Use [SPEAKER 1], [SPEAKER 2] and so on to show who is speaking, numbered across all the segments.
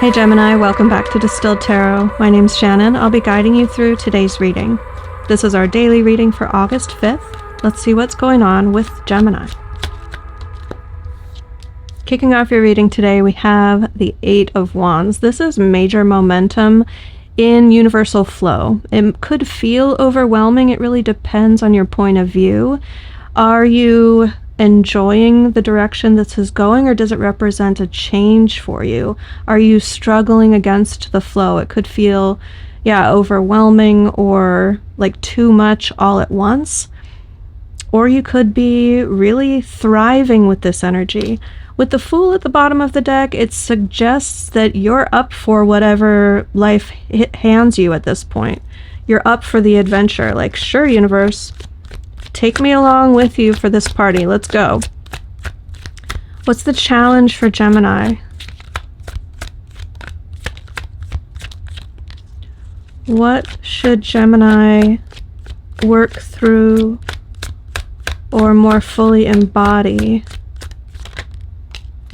[SPEAKER 1] Hey Gemini, welcome back to Distilled Tarot. My name's Shannon. I'll be guiding you through today's reading. This is our daily reading for August 5th. Let's see what's going on with Gemini. Kicking off your reading today, we have the Eight of Wands. This is major momentum in universal flow. It could feel overwhelming. It really depends on your point of view. Are you enjoying the direction this is going, or does it represent a change for you? Are you struggling against the flow? It could feel, overwhelming or like too much all at once. Or you could be really thriving with this energy. With the Fool at the bottom of the deck, it suggests that you're up for whatever life hands you at this point. You're up for the adventure. Like, sure, universe, take me along with you for this party. Let's go. What's the challenge for Gemini? What should Gemini work through or more fully embody?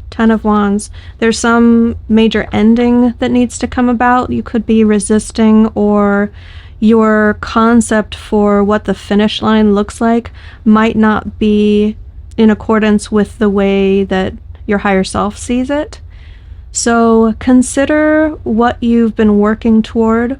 [SPEAKER 1] Ten of Wands. There's some major ending that needs to come about. You could be resisting, or your concept for what the finish line looks like might not be in accordance with the way that your higher self sees it. So consider what you've been working toward.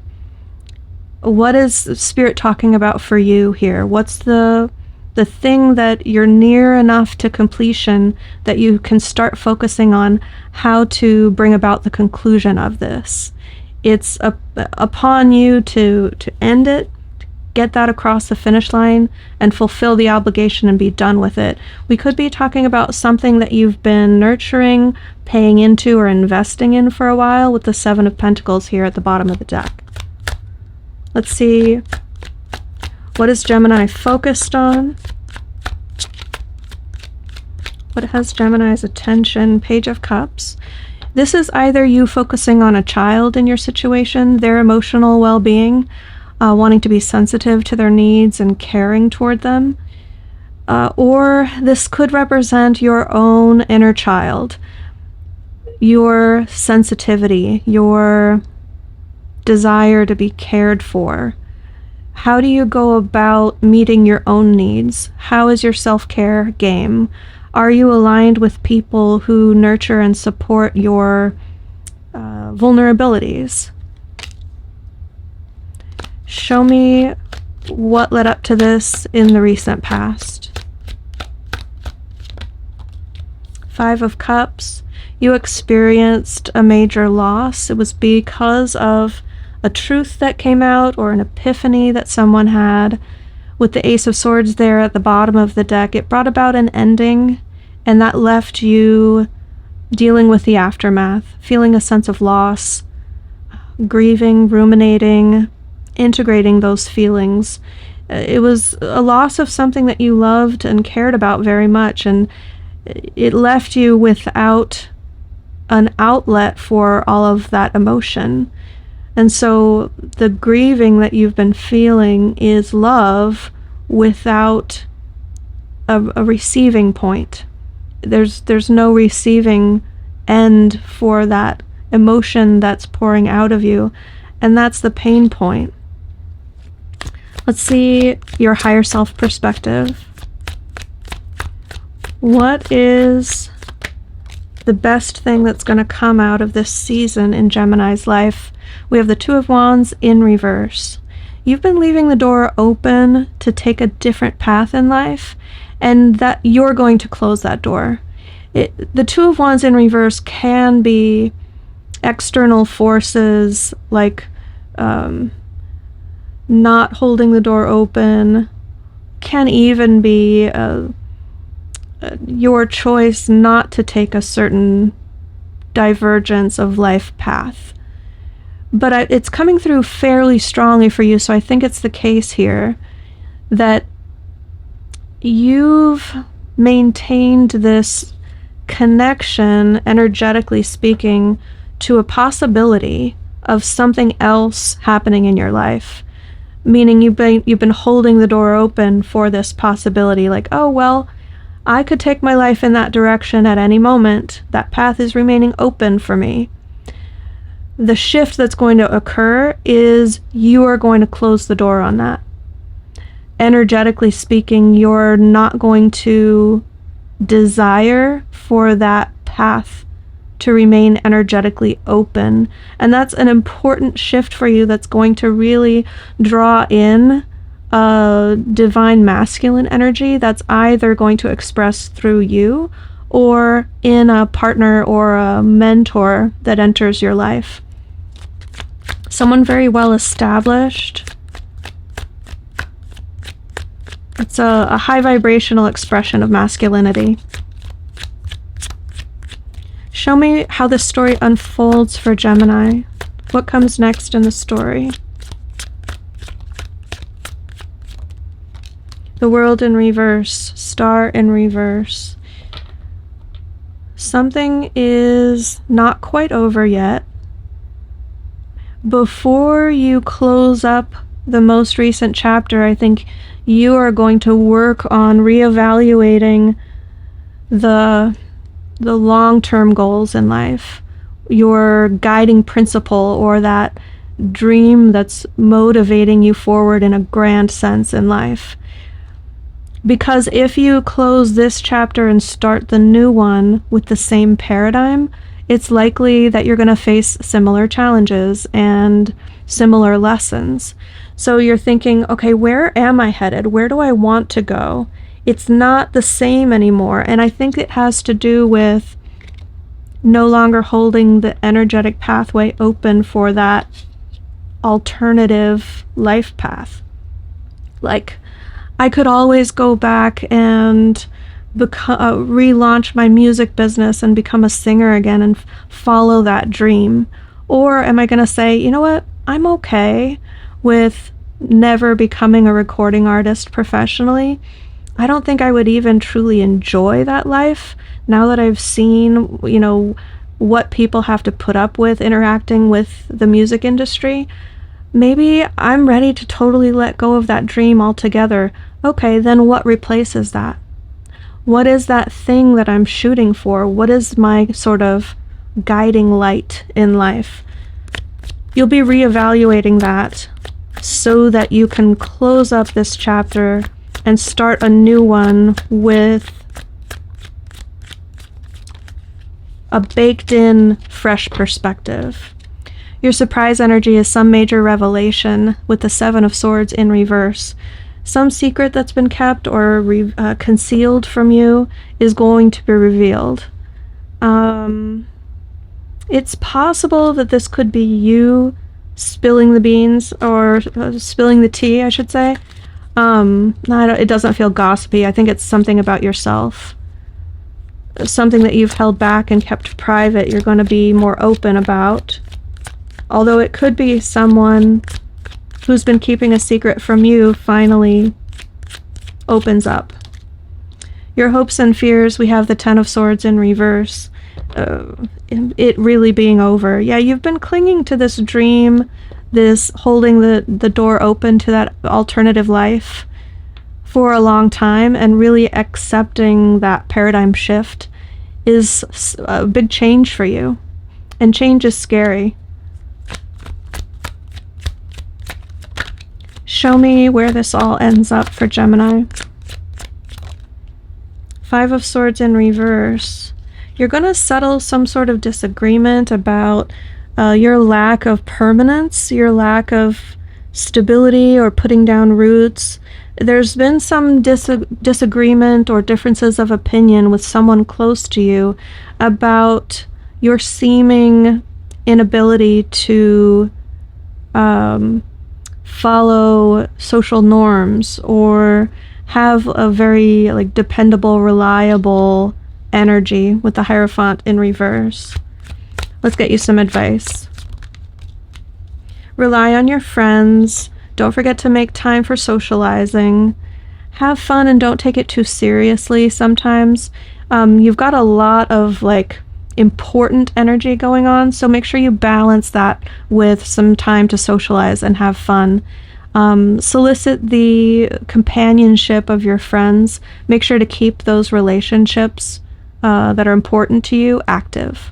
[SPEAKER 1] What is Spirit talking about for you here? What's the thing that you're near enough to completion that you can start focusing on how to bring about the conclusion of this? It's upon you to end it, get that across the finish line, and fulfill the obligation and be done with it. We could be talking about something that you've been nurturing, paying into, or investing in for a while, with the Seven of Pentacles here at the bottom of the deck. Let's see. What is Gemini focused on? What has Gemini's attention? Page of Cups. This is either you focusing on a child in your situation, their emotional well-being, wanting to be sensitive to their needs and caring toward them, or this could represent your own inner child, your sensitivity, your desire to be cared for. How do you go about meeting your own needs? How is your self-care game? Are you aligned with people who nurture and support your vulnerabilities? Show me what led up to this in the recent past. Five of Cups. You experienced a major loss. It was because of a truth that came out or an epiphany that someone had. With the Ace of Swords there at the bottom of the deck, it brought about an ending, and that left you dealing with the aftermath, feeling a sense of loss, grieving, ruminating, integrating those feelings. It was a loss of something that you loved and cared about very much, and it left you without an outlet for all of that emotion. And so the grieving that you've been feeling is love without a receiving point. There's no receiving end for that emotion that's pouring out of you, and that's the pain point. Let's see your higher self perspective. What is the best thing that's going to come out of this season in Gemini's life? We have the Two of Wands in reverse. You've been leaving the door open to take a different path in life, and that you're going to close that door. The Two of Wands in reverse can be external forces, like not holding the door open, can even be your choice not to take a certain divergence of life path. But it's coming through fairly strongly for you, so I think it's the case here that you've maintained this connection, energetically speaking, to a possibility of something else happening in your life. Meaning you've been holding the door open for this possibility, like, oh, well, I could take my life in that direction at any moment. That path is remaining open for me. the shift that's going to occur is you are going to close the door on that. Energetically speaking, you're not going to desire for that path to remain energetically open. And that's an important shift for you that's going to really draw in a divine masculine energy that's either going to express through you or in a partner or a mentor that enters your life. Someone very well established. It's a high vibrational expression of masculinity. Show me how this story unfolds for Gemini. What comes next in the story? The world in reverse, star in reverse. Something is not quite over yet. Before you close up the most recent chapter, I think you are going to work on reevaluating the long-term goals in life, your guiding principle, or that dream that's motivating you forward in a grand sense in life. Because if you close this chapter and start the new one with the same paradigm, it's likely that you're going to face similar challenges and similar lessons. So you're thinking, okay, where am I headed? Where do I want to go? It's not the same anymore. And I think it has to do with no longer holding the energetic pathway open for that alternative life path. Like, I could always go back and relaunch my music business and become a singer again and follow that dream. Or am I going to say, you know what, I'm okay with never becoming a recording artist professionally. I don't think I would even truly enjoy that life now that I've seen, you know, what people have to put up with interacting with the music industry. Maybe I'm ready to totally let go of that dream altogether. Okay, then what replaces that? What is that thing that I'm shooting for? What is my sort of guiding light in life? You'll be reevaluating that so that you can close up this chapter and start a new one with a baked-in, fresh perspective. Your surprise energy is some major revelation with the Seven of Swords in reverse. Some secret that's been kept or concealed from you is going to be revealed. It's possible that this could be you spilling the beans, or spilling the tea, I should say. It doesn't feel gossipy. I think it's something about yourself. Something that you've held back and kept private, you're going to be more open about. Although it could be someone who's been keeping a secret from you finally opens up. Your hopes and fears, we have the Ten of Swords in reverse. It really being over. Yeah, you've been clinging to this dream, this holding the door open to that alternative life for a long time, and really accepting that paradigm shift is a big change for you. And change is scary. Show me where this all ends up for Gemini. Five of Swords in reverse. You're going to settle some sort of disagreement about your lack of permanence, your lack of stability or putting down roots. There's been some disagreement or differences of opinion with someone close to you about your seeming inability to follow social norms or have a very dependable, reliable energy with the Hierophant in reverse. Let's get you some advice. Rely on your friends. Don't forget to make time for socializing. Have fun and don't take it too seriously sometimes. You've got a lot of important energy going on, so make sure you balance that with some time to socialize and have fun. Solicit the companionship of your friends. Make sure to keep those relationships that are important to you active.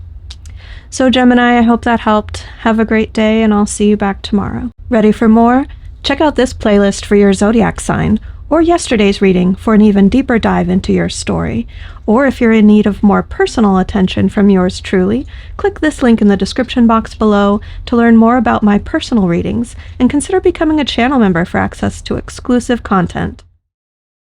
[SPEAKER 1] So Gemini, I hope that helped. Have a great day, and I'll see you back tomorrow. Ready for more? Check out this playlist for your zodiac sign, or yesterday's reading for an even deeper dive into your story. Or if you're in need of more personal attention from yours truly, click this link in the description box below to learn more about my personal readings, and consider becoming a channel member for access to exclusive content.